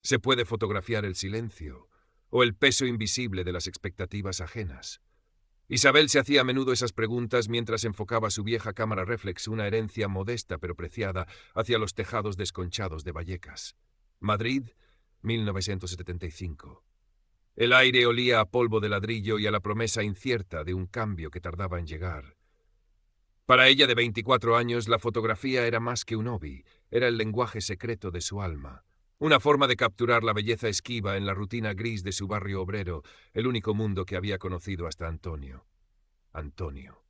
Se puede fotografiar el silencio o el peso invisible de las expectativas ajenas. Isabel se hacía a menudo esas preguntas mientras enfocaba su vieja cámara réflex, una herencia modesta pero preciada, hacia los tejados desconchados de Vallecas. Madrid, 1975. El aire olía a polvo de ladrillo y a la promesa incierta de un cambio que tardaba en llegar. Para ella de 24 años, la fotografía era más que un hobby, era el lenguaje secreto de su alma. Una forma de capturar la belleza esquiva en la rutina gris de su barrio obrero, el único mundo que había conocido hasta Antonio. Antonio.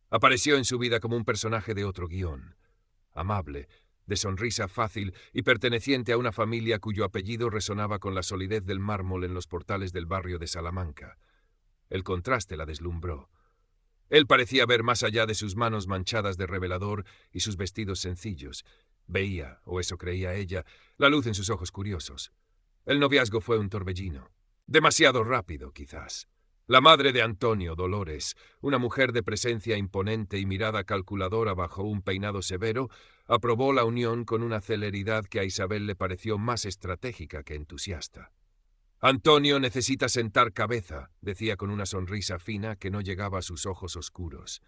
Apareció en su vida como un personaje de otro guión. Amable, de sonrisa fácil y perteneciente a una familia cuyo apellido resonaba con la solidez del mármol en los portales del barrio de Salamanca. El contraste la deslumbró. Él parecía ver más allá de sus manos manchadas de revelador y sus vestidos sencillos. Veía, o eso creía ella, la luz en sus ojos curiosos. El noviazgo fue un torbellino. Demasiado rápido, quizás. La madre de Antonio, Dolores, una mujer de presencia imponente y mirada calculadora bajo un peinado severo, aprobó la unión con una celeridad que a Isabel le pareció más estratégica que entusiasta. Antonio necesita sentar cabeza, decía con una sonrisa fina que no llegaba a sus ojos oscuros.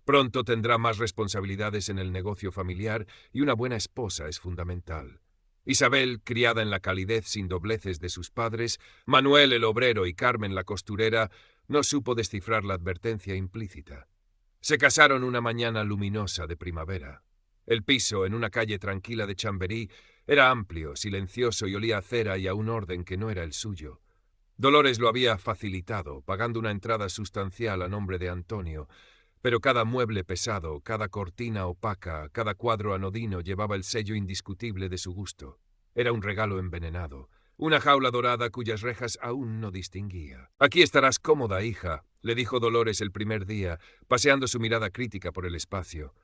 Pronto tendrá más responsabilidades en el negocio familiar y una buena esposa es fundamental. Isabel, criada en la calidez sin dobleces de sus padres, Manuel el obrero y Carmen la costurera, no supo descifrar la advertencia implícita. Se casaron una mañana luminosa de primavera. El piso, en una calle tranquila de Chamberí, era amplio, silencioso y olía a cera y a un orden que no era el suyo. Dolores lo había facilitado, pagando una entrada sustancial a nombre de Antonio, pero cada mueble pesado, cada cortina opaca, cada cuadro anodino llevaba el sello indiscutible de su gusto. Era un regalo envenenado, una jaula dorada cuyas rejas aún no distinguía. «Aquí estarás cómoda, hija», le dijo Dolores el primer día, paseando su mirada crítica por el espacio.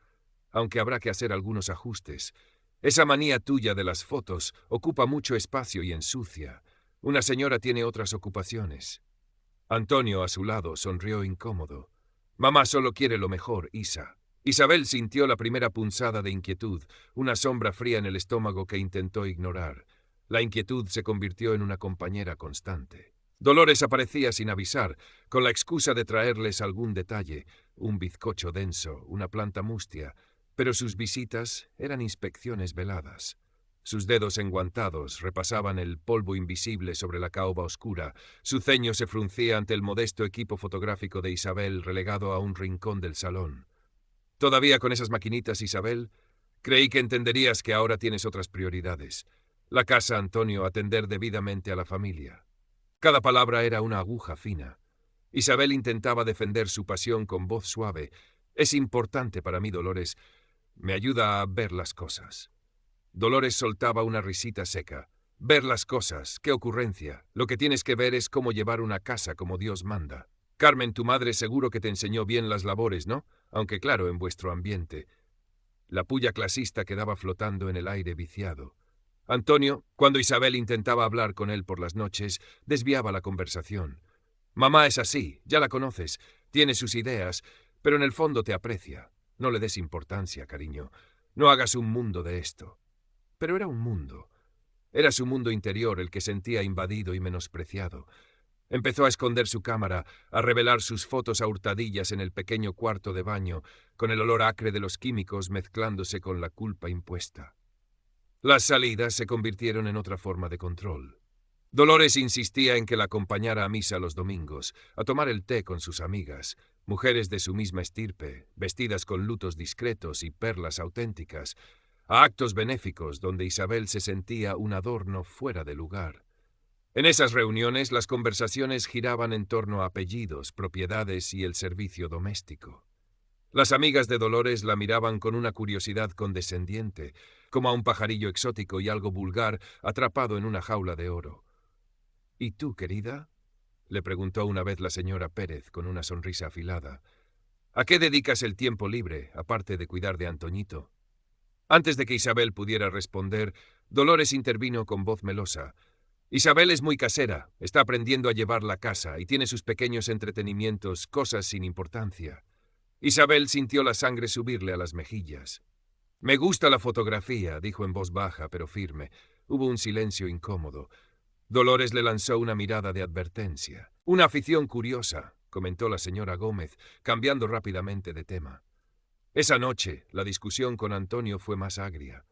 «Aunque habrá que hacer algunos ajustes. Esa manía tuya de las fotos ocupa mucho espacio y ensucia. Una señora tiene otras ocupaciones». Antonio, a su lado, sonrió incómodo. «Mamá solo quiere lo mejor, Isa». Isabel sintió la primera punzada de inquietud, una sombra fría en el estómago que intentó ignorar. La inquietud se convirtió en una compañera constante. Dolores aparecía sin avisar, con la excusa de traerles algún detalle, un bizcocho denso, una planta mustia, pero sus visitas eran inspecciones veladas. Sus dedos enguantados repasaban el polvo invisible sobre la caoba oscura. Su ceño se fruncía ante el modesto equipo fotográfico de Isabel relegado a un rincón del salón. «¿Todavía con esas maquinitas, Isabel? Creí que entenderías que ahora tienes otras prioridades. La casa, Antonio, atender debidamente a la familia». Cada palabra era una aguja fina. Isabel intentaba defender su pasión con voz suave. «Es importante para mí, Dolores. Me ayuda a ver las cosas». Dolores soltaba una risita seca. «Ver las cosas, qué ocurrencia. Lo que tienes que ver es cómo llevar una casa como Dios manda. Carmen, tu madre, seguro que te enseñó bien las labores, ¿no? Aunque claro, en vuestro ambiente». La puya clasista quedaba flotando en el aire viciado. Antonio, cuando Isabel intentaba hablar con él por las noches, desviaba la conversación. «Mamá es así, ya la conoces, tiene sus ideas, pero en el fondo te aprecia. No le des importancia, cariño. No hagas un mundo de esto». Pero era un mundo. Era su mundo interior el que sentía invadido y menospreciado. Empezó a esconder su cámara, a revelar sus fotos a hurtadillas en el pequeño cuarto de baño, con el olor acre de los químicos mezclándose con la culpa impuesta. Las salidas se convirtieron en otra forma de control. Dolores insistía en que la acompañara a misa los domingos, a tomar el té con sus amigas, mujeres de su misma estirpe, vestidas con lutos discretos y perlas auténticas, a actos benéficos donde Isabel se sentía un adorno fuera de lugar. En esas reuniones las conversaciones giraban en torno a apellidos, propiedades y el servicio doméstico. Las amigas de Dolores la miraban con una curiosidad condescendiente, como a un pajarillo exótico y algo vulgar atrapado en una jaula de oro. «¿Y tú, querida?», le preguntó una vez la señora Pérez con una sonrisa afilada. «¿A qué dedicas el tiempo libre, aparte de cuidar de Antoñito?». Antes de que Isabel pudiera responder, Dolores intervino con voz melosa. «Isabel es muy casera, está aprendiendo a llevar la casa y tiene sus pequeños entretenimientos, cosas sin importancia». Isabel sintió la sangre subirle a las mejillas. «Me gusta la fotografía», dijo en voz baja pero firme. Hubo un silencio incómodo. Dolores le lanzó una mirada de advertencia. «Una afición curiosa», comentó la señora Gómez, cambiando rápidamente de tema. Esa noche, la discusión con Antonio fue más agria.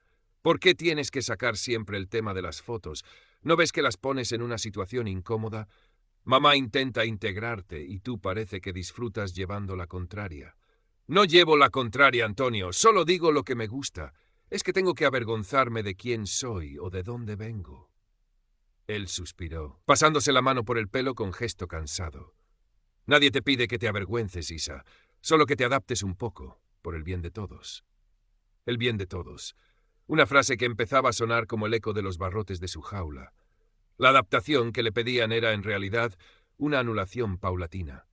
«¿Por qué tienes que sacar siempre el tema de las fotos? ¿No ves que las pones en una situación incómoda? Mamá intenta integrarte y tú parece que disfrutas llevando la contraria». «No llevo la contraria, Antonio, solo digo lo que me gusta. Es que tengo que avergonzarme de quién soy o de dónde vengo». Él suspiró, pasándose la mano por el pelo con gesto cansado. «Nadie te pide que te avergüences, Isa, solo que te adaptes un poco, por el bien de todos». El bien de todos. Una frase que empezaba a sonar como el eco de los barrotes de su jaula. La adaptación que le pedían era, en realidad, una anulación paulatina.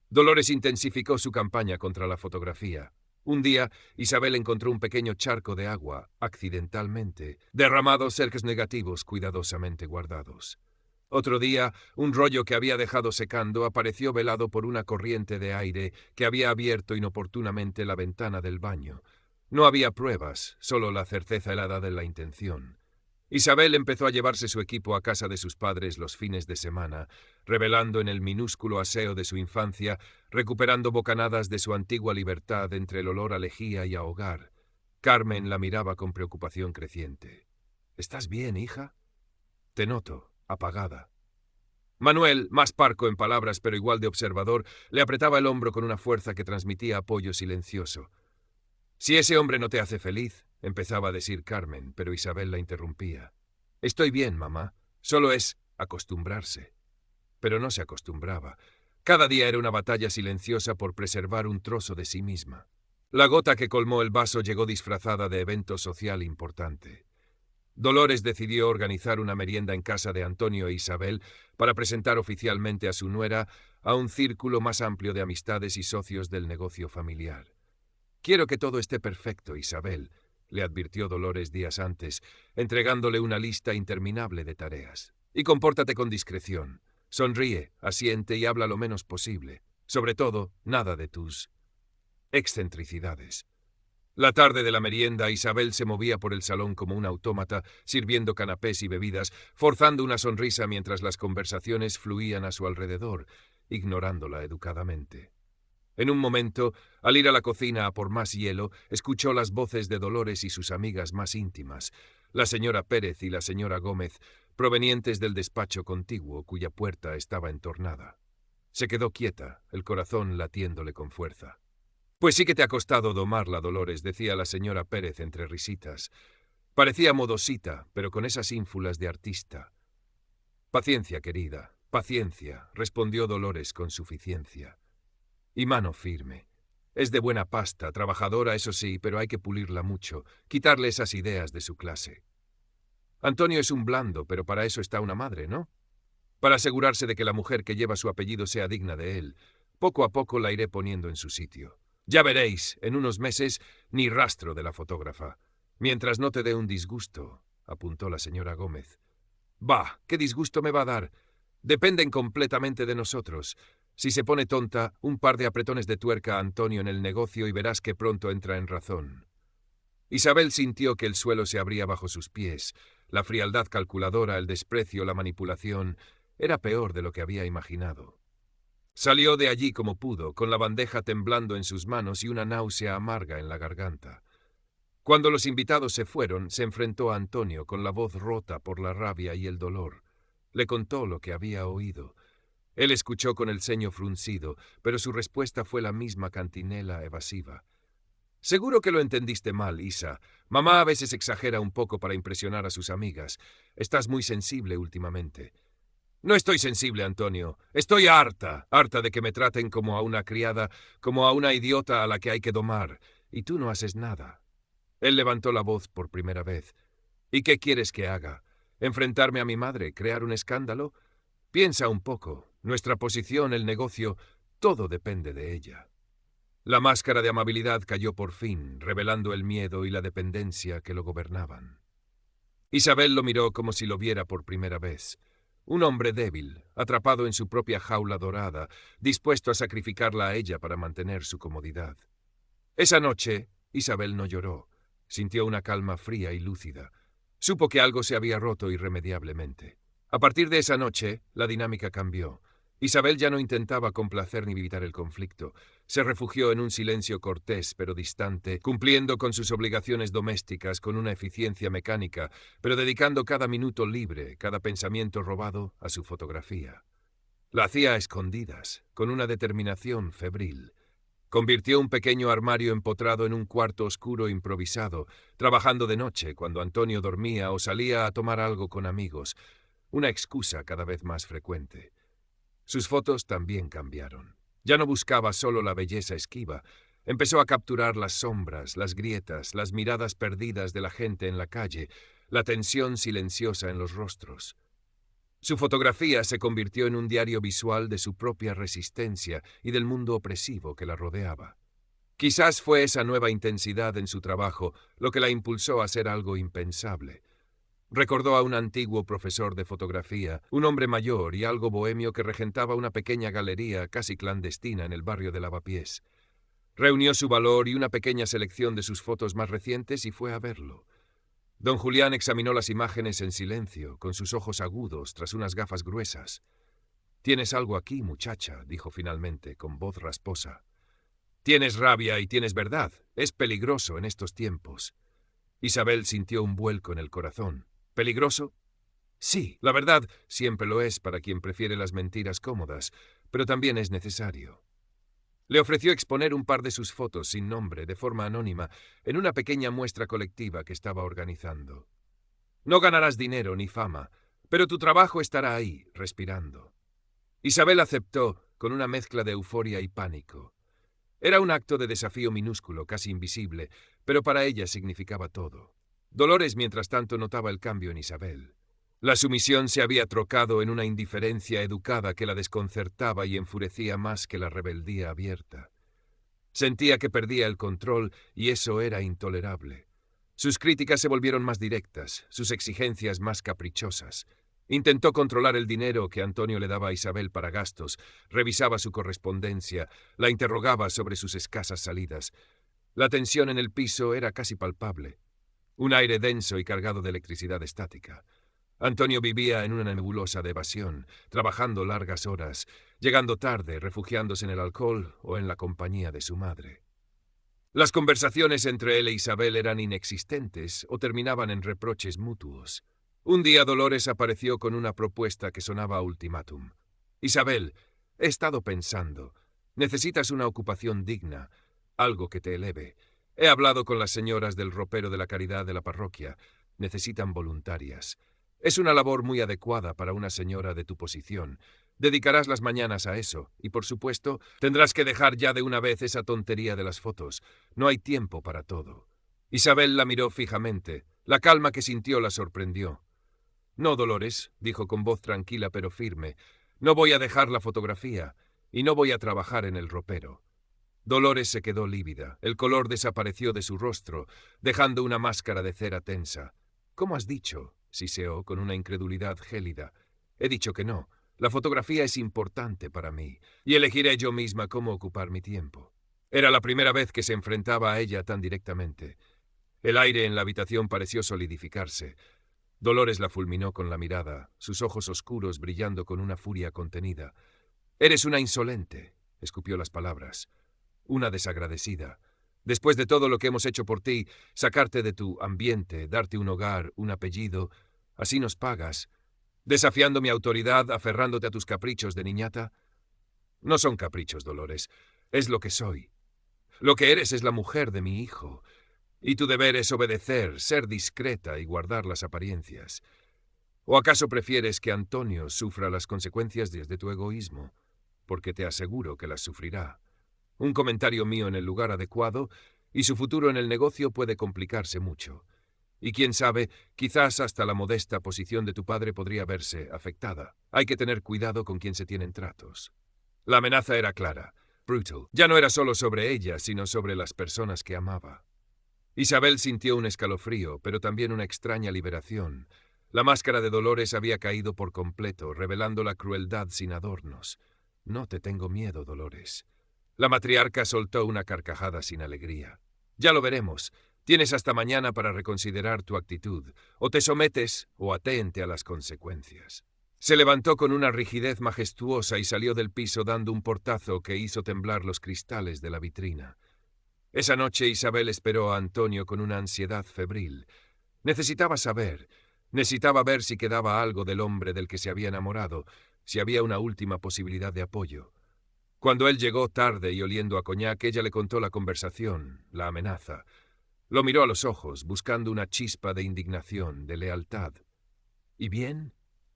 Dolores intensificó su campaña contra la fotografía. Un día, Isabel encontró un pequeño charco de agua, accidentalmente, derramado cerca de negativos cuidadosamente guardados. Otro día, un rollo que había dejado secando apareció velado por una corriente de aire que había abierto inoportunamente la ventana del baño. No había pruebas, solo la certeza helada de la intención. Isabel empezó a llevarse su equipo a casa de sus padres los fines de semana, revelando en el minúsculo aseo de su infancia, recuperando bocanadas de su antigua libertad entre el olor a lejía y a hogar. Carmen la miraba con preocupación creciente. «¿Estás bien, hija?» «Te noto, apagada». Manuel, más parco en palabras pero igual de observador, le apretaba el hombro con una fuerza que transmitía apoyo silencioso. «Si ese hombre no te hace feliz», empezaba a decir Carmen, pero Isabel la interrumpía. «Estoy bien, mamá. Solo es acostumbrarse». Pero no se acostumbraba. Cada día era una batalla silenciosa por preservar un trozo de sí misma. La gota que colmó el vaso llegó disfrazada de evento social importante. Dolores decidió organizar una merienda en casa de Antonio e Isabel para presentar oficialmente a su nuera a un círculo más amplio de amistades y socios del negocio familiar. «Quiero que todo esté perfecto, Isabel», le advirtió Dolores días antes, entregándole una lista interminable de tareas. «Y compórtate con discreción. Sonríe, asiente y habla lo menos posible. Sobre todo, nada de tus excentricidades». La tarde de la merienda, Isabel se movía por el salón como un autómata, sirviendo canapés y bebidas, forzando una sonrisa mientras las conversaciones fluían a su alrededor, ignorándola educadamente. En un momento, al ir a la cocina a por más hielo, escuchó las voces de Dolores y sus amigas más íntimas, la señora Pérez y la señora Gómez, provenientes del despacho contiguo, cuya puerta estaba entornada. Se quedó quieta, el corazón latiéndole con fuerza. «Pues sí que te ha costado domarla, Dolores», decía la señora Pérez entre risitas. Parecía modosita, pero con esas ínfulas de artista. «Paciencia, querida, paciencia», respondió Dolores con suficiencia. «Y mano firme. Es de buena pasta, trabajadora, eso sí, pero hay que pulirla mucho, quitarle esas ideas de su clase». «Antonio es un blando, pero para eso está una madre, ¿no? Para asegurarse de que la mujer que lleva su apellido sea digna de él. Poco a poco la iré poniendo en su sitio. Ya veréis, en unos meses, ni rastro de la fotógrafa. Mientras no te dé un disgusto», apuntó la señora Gómez. «Bah, ¿qué disgusto me va a dar? Dependen completamente de nosotros. Si se pone tonta, un par de apretones de tuerca a Antonio en el negocio y verás que pronto entra en razón». Isabel sintió que el suelo se abría bajo sus pies. La frialdad calculadora, el desprecio, la manipulación, era peor de lo que había imaginado. Salió de allí como pudo, con la bandeja temblando en sus manos y una náusea amarga en la garganta. Cuando los invitados se fueron, se enfrentó a Antonio con la voz rota por la rabia y el dolor. Le contó lo que había oído. Él escuchó con el ceño fruncido, pero su respuesta fue la misma cantinela evasiva. «Seguro que lo entendiste mal, Isa. Mamá a veces exagera un poco para impresionar a sus amigas. Estás muy sensible últimamente». «No estoy sensible, Antonio. Estoy harta de que me traten como a una criada, como a una idiota a la que hay que domar. Y tú no haces nada». Él levantó la voz por primera vez. «¿Y qué quieres que haga? ¿Enfrentarme a mi madre? ¿Crear un escándalo? Piensa un poco. Nuestra posición, el negocio, todo depende de ella». La máscara de amabilidad cayó por fin, revelando el miedo y la dependencia que lo gobernaban. Isabel lo miró como si lo viera por primera vez. Un hombre débil, atrapado en su propia jaula dorada, dispuesto a sacrificarla a ella para mantener su comodidad. Esa noche, Isabel no lloró. Sintió una calma fría y lúcida. Supo que algo se había roto irremediablemente. A partir de esa noche, la dinámica cambió. Isabel ya no intentaba complacer ni evitar el conflicto. Se refugió en un silencio cortés pero distante, cumpliendo con sus obligaciones domésticas con una eficiencia mecánica, pero dedicando cada minuto libre, cada pensamiento robado, a su fotografía. La hacía a escondidas, con una determinación febril. Convirtió un pequeño armario empotrado en un cuarto oscuro improvisado, trabajando de noche cuando Antonio dormía o salía a tomar algo con amigos, una excusa cada vez más frecuente. Sus fotos también cambiaron. Ya no buscaba solo la belleza esquiva, empezó a capturar las sombras, las grietas, las miradas perdidas de la gente en la calle, la tensión silenciosa en los rostros. Su fotografía se convirtió en un diario visual de su propia resistencia y del mundo opresivo que la rodeaba. Quizás fue esa nueva intensidad en su trabajo lo que la impulsó a hacer algo impensable. Recordó a un antiguo profesor de fotografía, un hombre mayor y algo bohemio que regentaba una pequeña galería casi clandestina en el barrio de Lavapiés. Reunió su valor y una pequeña selección de sus fotos más recientes y fue a verlo. Don Julián examinó las imágenes en silencio, con sus ojos agudos, tras unas gafas gruesas. «Tienes algo aquí, muchacha», dijo finalmente, con voz rasposa. «Tienes rabia y tienes verdad. Es peligroso en estos tiempos». Isabel sintió un vuelco en el corazón. ¿Peligroso? Sí, la verdad siempre lo es para quien prefiere las mentiras cómodas, pero también es necesario. Le ofreció exponer un par de sus fotos sin nombre, de forma anónima, en una pequeña muestra colectiva que estaba organizando. No ganarás dinero ni fama, pero tu trabajo estará ahí, respirando. Isabel aceptó, con una mezcla de euforia y pánico. Era un acto de desafío minúsculo, casi invisible, pero para ella significaba todo. Dolores, mientras tanto, notaba el cambio en Isabel. La sumisión se había trocado en una indiferencia educada que la desconcertaba y enfurecía más que la rebeldía abierta. Sentía que perdía el control y eso era intolerable. Sus críticas se volvieron más directas, sus exigencias más caprichosas. Intentó controlar el dinero que Antonio le daba a Isabel para gastos, revisaba su correspondencia, la interrogaba sobre sus escasas salidas. La tensión en el piso era casi palpable. Un aire denso y cargado de electricidad estática. Antonio vivía en una nebulosa de evasión, trabajando largas horas, llegando tarde, refugiándose en el alcohol o en la compañía de su madre. Las conversaciones entre él e Isabel eran inexistentes o terminaban en reproches mutuos. Un día Dolores apareció con una propuesta que sonaba a ultimátum. «Isabel, he estado pensando. Necesitas una ocupación digna, algo que te eleve. He hablado con las señoras del ropero de la caridad de la parroquia. Necesitan voluntarias. Es una labor muy adecuada para una señora de tu posición. Dedicarás las mañanas a eso, y por supuesto, tendrás que dejar ya de una vez esa tontería de las fotos. No hay tiempo para todo». Isabel la miró fijamente. La calma que sintió la sorprendió. «No, Dolores», dijo con voz tranquila pero firme. «No voy a dejar la fotografía, y no voy a trabajar en el ropero». Dolores se quedó lívida. El color desapareció de su rostro, dejando una máscara de cera tensa. «¿Cómo has dicho?», siseó con una incredulidad gélida. «He dicho que no. La fotografía es importante para mí, y elegiré yo misma cómo ocupar mi tiempo». Era la primera vez que se enfrentaba a ella tan directamente. El aire en la habitación pareció solidificarse. Dolores la fulminó con la mirada, sus ojos oscuros brillando con una furia contenida. «Eres una insolente», escupió las palabras. «Una desagradecida. Después de todo lo que hemos hecho por ti, sacarte de tu ambiente, darte un hogar, un apellido, así nos pagas, desafiando mi autoridad, aferrándote a tus caprichos de niñata». «No son caprichos, Dolores. Es lo que soy. Lo que eres es la mujer de mi hijo. Y tu deber es obedecer, ser discreta y guardar las apariencias. ¿O acaso prefieres que Antonio sufra las consecuencias desde tu egoísmo? Porque te aseguro que las sufrirá. Un comentario mío en el lugar adecuado y su futuro en el negocio puede complicarse mucho. Y quién sabe, quizás hasta la modesta posición de tu padre podría verse afectada. Hay que tener cuidado con quien se tienen tratos». La amenaza era clara, brutal. Ya no era solo sobre ella, sino sobre las personas que amaba. Isabel sintió un escalofrío, pero también una extraña liberación. La máscara de Dolores había caído por completo, revelando la crueldad sin adornos. «No te tengo miedo, Dolores». La matriarca soltó una carcajada sin alegría. «Ya lo veremos. Tienes hasta mañana para reconsiderar tu actitud. O te sometes o atente a las consecuencias. Se levantó con una rigidez majestuosa y salió del piso dando un portazo que hizo temblar los cristales de la vitrina. Esa noche Isabel esperó a Antonio con una ansiedad febril. Necesitaba saber, necesitaba ver si quedaba algo del hombre del que se había enamorado, si había una última posibilidad de apoyo. Cuando él llegó tarde y oliendo a coñac, ella le contó la conversación, la amenaza. Lo miró a los ojos, buscando una chispa de indignación, de lealtad. ¿Y bien?,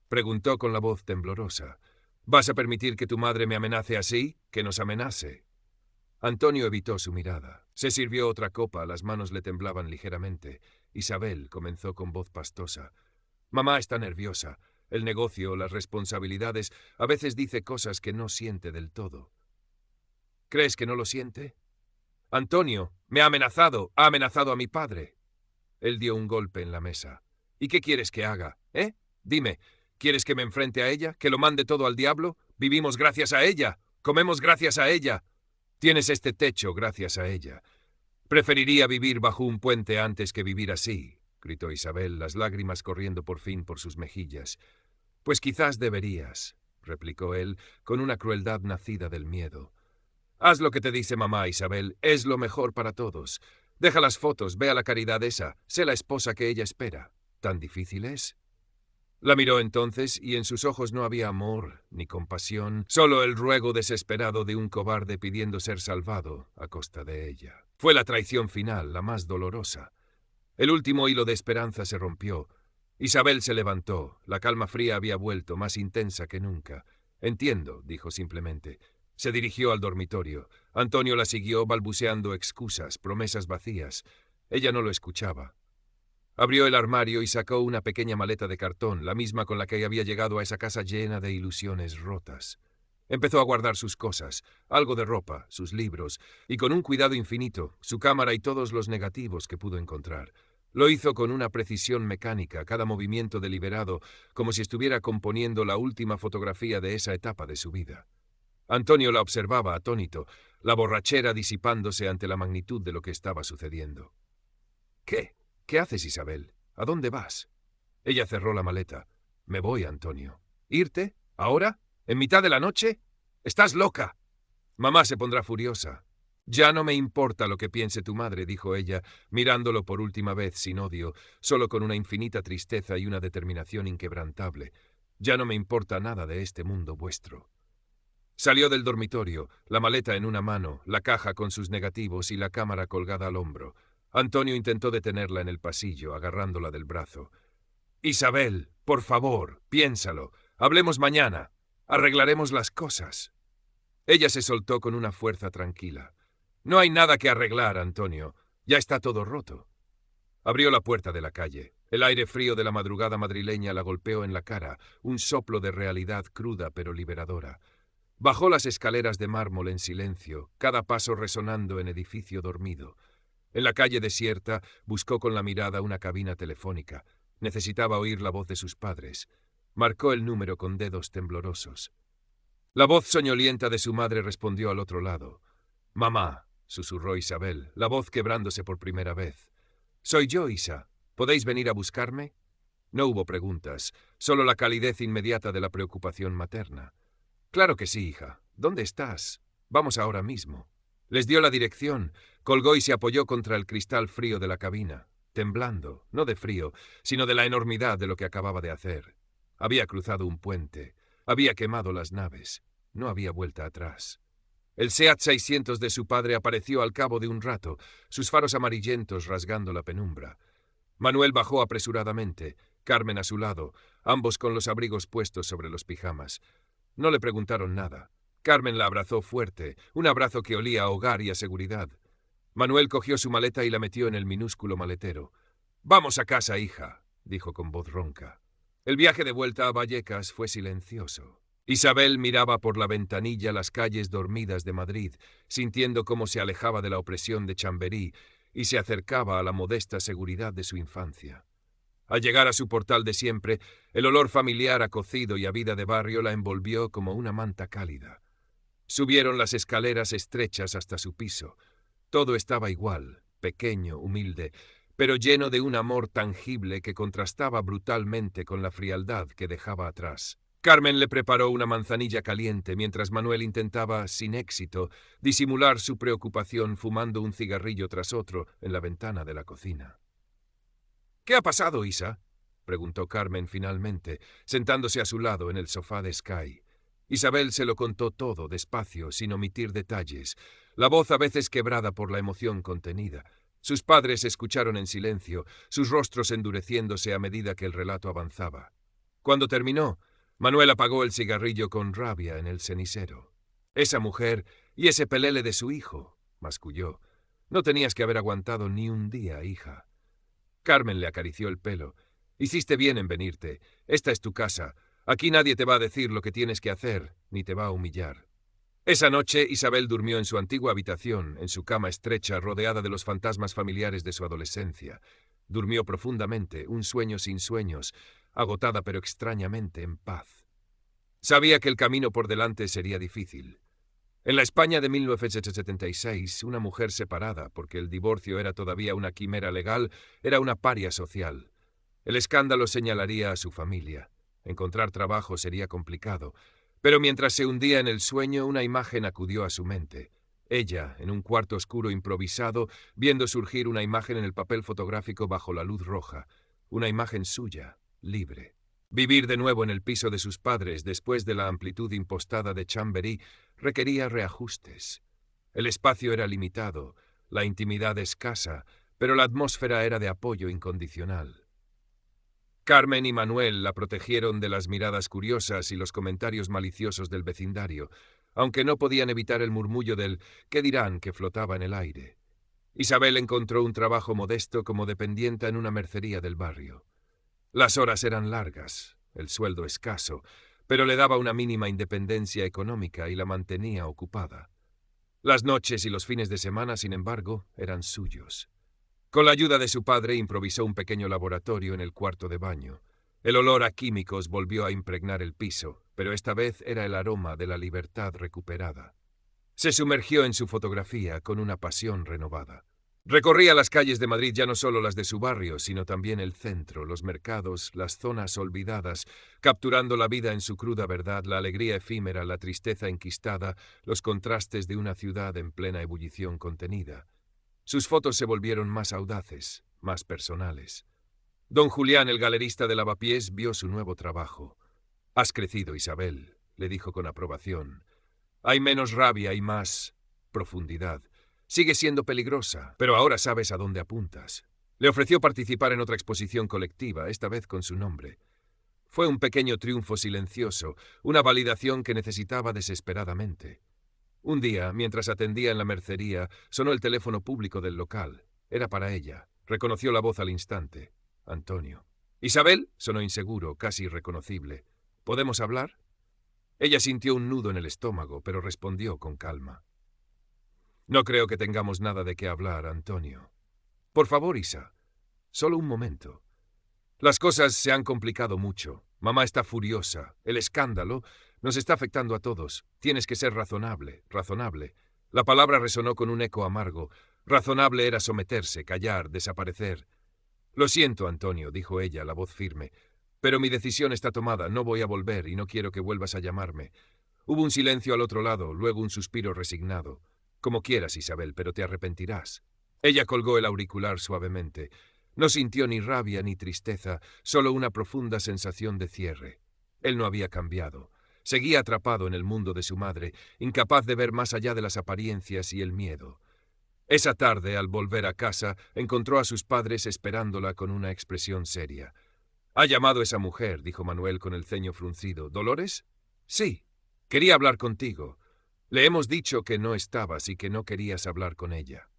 preguntó con la voz temblorosa. ¿Vas a permitir que tu madre me amenace así? Que nos amenace. Antonio evitó su mirada. Se sirvió otra copa, las manos le temblaban ligeramente. Isabel comenzó con voz pastosa. Mamá está nerviosa. El negocio, las responsabilidades, a veces dice cosas que no siente del todo. ¿Crees que no lo siente? Antonio, me ha amenazado a mi padre. Él dio un golpe en la mesa. ¿Y qué quieres que haga? Dime, ¿quieres que me enfrente a ella? ¿Que lo mande todo al diablo? Vivimos gracias a ella. Comemos gracias a ella. Tienes este techo gracias a ella. Preferiría vivir bajo un puente antes que vivir así, gritó Isabel, las lágrimas corriendo por fin por sus mejillas. Pues quizás deberías, replicó él, con una crueldad nacida del miedo. Haz lo que te dice mamá, Isabel, es lo mejor para todos. Deja las fotos, ve a la caridad esa, sé la esposa que ella espera. ¿Tan difícil es? La miró entonces y en sus ojos no había amor ni compasión, solo el ruego desesperado de un cobarde pidiendo ser salvado a costa de ella. Fue la traición final, la más dolorosa. El último hilo de esperanza se rompió. Isabel se levantó, la calma fría había vuelto, más intensa que nunca. Entiendo, dijo simplemente. Se dirigió al dormitorio. Antonio la siguió balbuceando excusas, promesas vacías. Ella no lo escuchaba. Abrió el armario y sacó una pequeña maleta de cartón, la misma con la que había llegado a esa casa llena de ilusiones rotas. Empezó a guardar sus cosas, algo de ropa, sus libros, y con un cuidado infinito, su cámara y todos los negativos que pudo encontrar. Lo hizo con una precisión mecánica, cada movimiento deliberado, como si estuviera componiendo la última fotografía de esa etapa de su vida. Antonio la observaba atónito, la borrachera disipándose ante la magnitud de lo que estaba sucediendo. ¿Qué? ¿Qué haces, Isabel? ¿A dónde vas? Ella cerró la maleta. Me voy, Antonio. ¿Irte? ¿Ahora? ¿En mitad de la noche? ¡Estás loca! Mamá se pondrá furiosa. Ya no me importa lo que piense tu madre, dijo ella, mirándolo por última vez sin odio, solo con una infinita tristeza y una determinación inquebrantable. Ya no me importa nada de este mundo vuestro. Salió del dormitorio, la maleta en una mano, la caja con sus negativos y la cámara colgada al hombro. Antonio intentó detenerla en el pasillo, agarrándola del brazo. Isabel, por favor, piénsalo. Hablemos mañana. Arreglaremos las cosas. Ella se soltó con una fuerza tranquila. No hay nada que arreglar, Antonio. Ya está todo roto. Abrió la puerta de la calle. El aire frío de la madrugada madrileña la golpeó en la cara, un soplo de realidad cruda pero liberadora. Bajó las escaleras de mármol en silencio, cada paso resonando en edificio dormido. En la calle desierta buscó con la mirada una cabina telefónica. Necesitaba oír la voz de sus padres. Marcó el número con dedos temblorosos. La voz soñolienta de su madre respondió al otro lado. «Mamá», susurró Isabel, la voz quebrándose por primera vez. «Soy yo, Isa. ¿Podéis venir a buscarme?» No hubo preguntas, solo la calidez inmediata de la preocupación materna. «Claro que sí, hija. ¿Dónde estás? Vamos ahora mismo». Les dio la dirección, colgó y se apoyó contra el cristal frío de la cabina, temblando, no de frío, sino de la enormidad de lo que acababa de hacer. Había cruzado un puente, había quemado las naves, no había vuelta atrás. El Seat 600 de su padre apareció al cabo de un rato, sus faros amarillentos rasgando la penumbra. Manuel bajó apresuradamente, Carmen a su lado, ambos con los abrigos puestos sobre los pijamas. No le preguntaron nada. Carmen la abrazó fuerte, un abrazo que olía a hogar y a seguridad. Manuel cogió su maleta y la metió en el minúsculo maletero. «Vamos a casa, hija», dijo con voz ronca. El viaje de vuelta a Vallecas fue silencioso. Isabel miraba por la ventanilla las calles dormidas de Madrid, sintiendo cómo se alejaba de la opresión de Chamberí y se acercaba a la modesta seguridad de su infancia. Al llegar a su portal de siempre, el olor familiar a cocido y a vida de barrio la envolvió como una manta cálida. Subieron las escaleras estrechas hasta su piso. Todo estaba igual, pequeño, humilde, pero lleno de un amor tangible que contrastaba brutalmente con la frialdad que dejaba atrás. Carmen le preparó una manzanilla caliente mientras Manuel intentaba, sin éxito, disimular su preocupación fumando un cigarrillo tras otro en la ventana de la cocina. —¿Qué ha pasado, Isa? —preguntó Carmen finalmente, sentándose a su lado en el sofá de Sky. Isabel se lo contó todo, despacio, sin omitir detalles, la voz a veces quebrada por la emoción contenida. Sus padres escucharon en silencio, sus rostros endureciéndose a medida que el relato avanzaba. Cuando terminó, Manuel apagó el cigarrillo con rabia en el cenicero. —Esa mujer y ese pelele de su hijo —masculló—. No tenías que haber aguantado ni un día, hija. Carmen le acarició el pelo. —Hiciste bien en venirte. Esta es tu casa. Aquí nadie te va a decir lo que tienes que hacer, ni te va a humillar. Esa noche Isabel durmió en su antigua habitación, en su cama estrecha, rodeada de los fantasmas familiares de su adolescencia. Durmió profundamente, un sueño sin sueños, agotada pero extrañamente en paz. Sabía que el camino por delante sería difícil. En la España de 1976, una mujer separada, porque el divorcio era todavía una quimera legal, era una paria social. El escándalo señalaría a su familia. Encontrar trabajo sería complicado. Pero mientras se hundía en el sueño, una imagen acudió a su mente. Ella, en un cuarto oscuro improvisado, viendo surgir una imagen en el papel fotográfico bajo la luz roja. Una imagen suya, libre. Vivir de nuevo en el piso de sus padres después de la amplitud impostada de Chamberí requería reajustes. El espacio era limitado, la intimidad escasa, pero la atmósfera era de apoyo incondicional. Carmen y Manuel la protegieron de las miradas curiosas y los comentarios maliciosos del vecindario, aunque no podían evitar el murmullo del «¿qué dirán?», que flotaba en el aire. Isabel encontró un trabajo modesto como dependienta en una mercería del barrio. Las horas eran largas, el sueldo escaso, pero le daba una mínima independencia económica y la mantenía ocupada. Las noches y los fines de semana, sin embargo, eran suyos. Con la ayuda de su padre improvisó un pequeño laboratorio en el cuarto de baño. El olor a químicos volvió a impregnar el piso, pero esta vez era el aroma de la libertad recuperada. Se sumergió en su fotografía con una pasión renovada. Recorría las calles de Madrid, ya no solo las de su barrio, sino también el centro, los mercados, las zonas olvidadas, capturando la vida en su cruda verdad, la alegría efímera, la tristeza enquistada, los contrastes de una ciudad en plena ebullición contenida. Sus fotos se volvieron más audaces, más personales. Don Julián, el galerista de Lavapiés, vio su nuevo trabajo. «Has crecido, Isabel», le dijo con aprobación. «Hay menos rabia y más profundidad. Sigue siendo peligrosa, pero ahora sabes a dónde apuntas». Le ofreció participar en otra exposición colectiva, esta vez con su nombre. Fue un pequeño triunfo silencioso, una validación que necesitaba desesperadamente. Un día, mientras atendía en la mercería, sonó el teléfono público del local. Era para ella. Reconoció la voz al instante. Antonio. «¿Isabel?», sonó inseguro, casi irreconocible. «¿Podemos hablar?». Ella sintió un nudo en el estómago, pero respondió con calma. «No creo que tengamos nada de qué hablar, Antonio. Por favor, Isa. Solo un momento. Las cosas se han complicado mucho. Mamá está furiosa. El escándalo nos está afectando a todos. Tienes que ser razonable, razonable». La palabra resonó con un eco amargo. Razonable era someterse, callar, desaparecer. «Lo siento, Antonio», dijo ella, la voz firme. «Pero mi decisión está tomada. No voy a volver y no quiero que vuelvas a llamarme». Hubo un silencio al otro lado, luego un suspiro resignado. «Como quieras, Isabel, pero te arrepentirás». Ella colgó el auricular suavemente. No sintió ni rabia ni tristeza, solo una profunda sensación de cierre. Él no había cambiado. Seguía atrapado en el mundo de su madre, incapaz de ver más allá de las apariencias y el miedo. Esa tarde, al volver a casa, encontró a sus padres esperándola con una expresión seria. «Ha llamado esa mujer», dijo Manuel con el ceño fruncido. «¿Dolores?» «Sí. Quería hablar contigo. Le hemos dicho que no estabas y que no querías hablar con ella».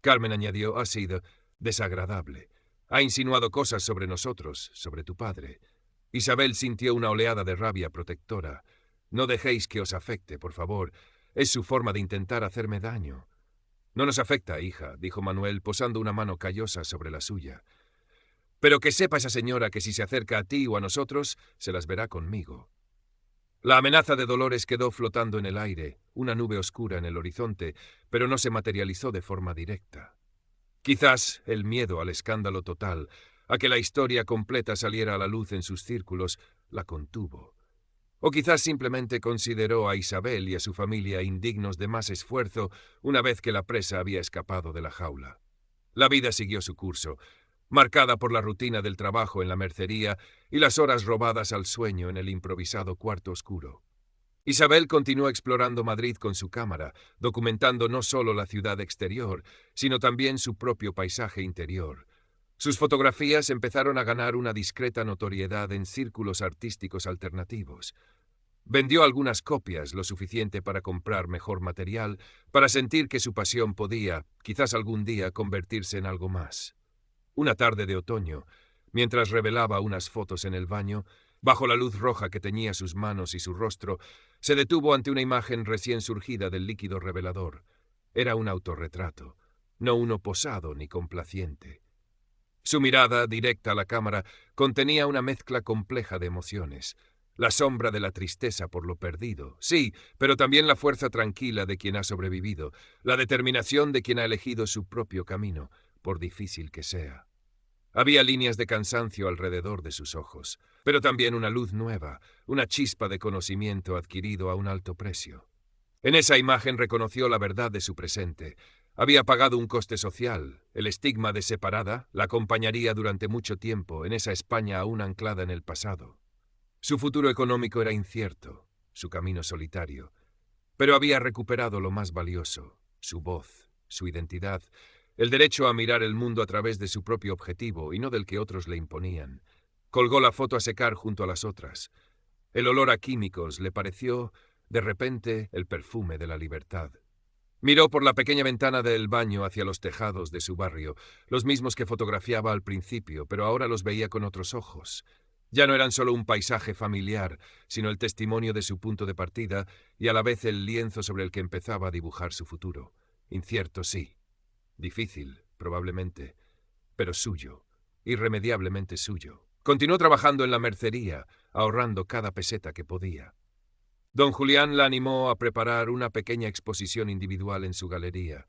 Carmen añadió: «Ha sido desagradable. Ha insinuado cosas sobre nosotros, sobre tu padre». Isabel sintió una oleada de rabia protectora. «No dejéis que os afecte, por favor. Es su forma de intentar hacerme daño». «No nos afecta, hija», dijo Manuel, posando una mano callosa sobre la suya. «Pero que sepa esa señora que si se acerca a ti o a nosotros, se las verá conmigo». La amenaza de Dolores quedó flotando en el aire, una nube oscura en el horizonte, pero no se materializó de forma directa. Quizás el miedo al escándalo total, a que la historia completa saliera a la luz en sus círculos, la contuvo. O quizás simplemente consideró a Isabel y a su familia indignos de más esfuerzo una vez que la presa había escapado de la jaula. La vida siguió su curso, marcada por la rutina del trabajo en la mercería y las horas robadas al sueño en el improvisado cuarto oscuro. Isabel continuó explorando Madrid con su cámara, documentando no solo la ciudad exterior, sino también su propio paisaje interior. Sus fotografías empezaron a ganar una discreta notoriedad en círculos artísticos alternativos. Vendió algunas copias, lo suficiente para comprar mejor material, para sentir que su pasión podía, quizás algún día, convertirse en algo más. Una tarde de otoño, mientras revelaba unas fotos en el baño, bajo la luz roja que teñía sus manos y su rostro, se detuvo ante una imagen recién surgida del líquido revelador. Era un autorretrato, no uno posado ni complaciente. Su mirada, directa a la cámara, contenía una mezcla compleja de emociones. La sombra de la tristeza por lo perdido, sí, pero también la fuerza tranquila de quien ha sobrevivido, la determinación de quien ha elegido su propio camino, por difícil que sea. Había líneas de cansancio alrededor de sus ojos, pero también una luz nueva, una chispa de conocimiento adquirido a un alto precio. En esa imagen reconoció la verdad de su presente. Había pagado un coste social. El estigma de separada la acompañaría durante mucho tiempo en esa España aún anclada en el pasado. Su futuro económico era incierto, su camino solitario, pero había recuperado lo más valioso, su voz, su identidad, el derecho a mirar el mundo a través de su propio objetivo y no del que otros le imponían. Colgó la foto a secar junto a las otras. El olor a químicos le pareció, de repente, el perfume de la libertad. Miró por la pequeña ventana del baño hacia los tejados de su barrio, los mismos que fotografiaba al principio, pero ahora los veía con otros ojos. Ya no eran solo un paisaje familiar, sino el testimonio de su punto de partida y a la vez el lienzo sobre el que empezaba a dibujar su futuro. Incierto, sí. Difícil, probablemente, pero suyo, irremediablemente suyo. Continuó trabajando en la mercería, ahorrando cada peseta que podía. Don Julián la animó a preparar una pequeña exposición individual en su galería.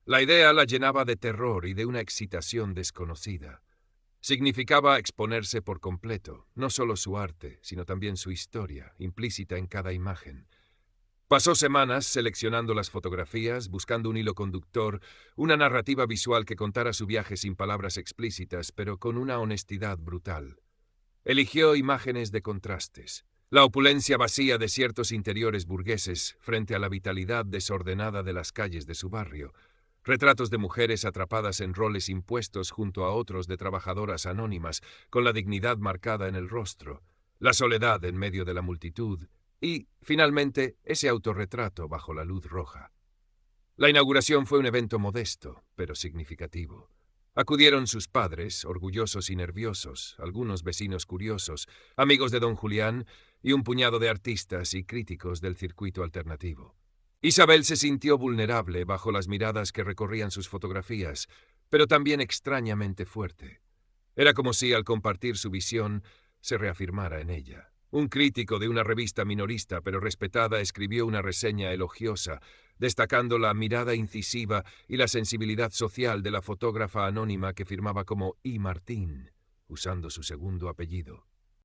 La idea la llenaba de terror y de una excitación desconocida. Significaba exponerse por completo, no solo su arte, sino también su historia, implícita en cada imagen. Pasó semanas seleccionando las fotografías, buscando un hilo conductor, una narrativa visual que contara su viaje sin palabras explícitas, pero con una honestidad brutal. Eligió imágenes de contrastes. La opulencia vacía de ciertos interiores burgueses frente a la vitalidad desordenada de las calles de su barrio. Retratos de mujeres atrapadas en roles impuestos junto a otros de trabajadoras anónimas, con la dignidad marcada en el rostro. La soledad en medio de la multitud. Y, finalmente, ese autorretrato bajo la luz roja. La inauguración fue un evento modesto, pero significativo. Acudieron sus padres, orgullosos y nerviosos, algunos vecinos curiosos, amigos de don Julián y un puñado de artistas y críticos del circuito alternativo. Isabel se sintió vulnerable bajo las miradas que recorrían sus fotografías, pero también extrañamente fuerte. Era como si, al compartir su visión, se reafirmara en ella. Un crítico de una revista minorista pero respetada escribió una reseña elogiosa, destacando la mirada incisiva y la sensibilidad social de la fotógrafa anónima que firmaba como I. Martín, usando su segundo apellido.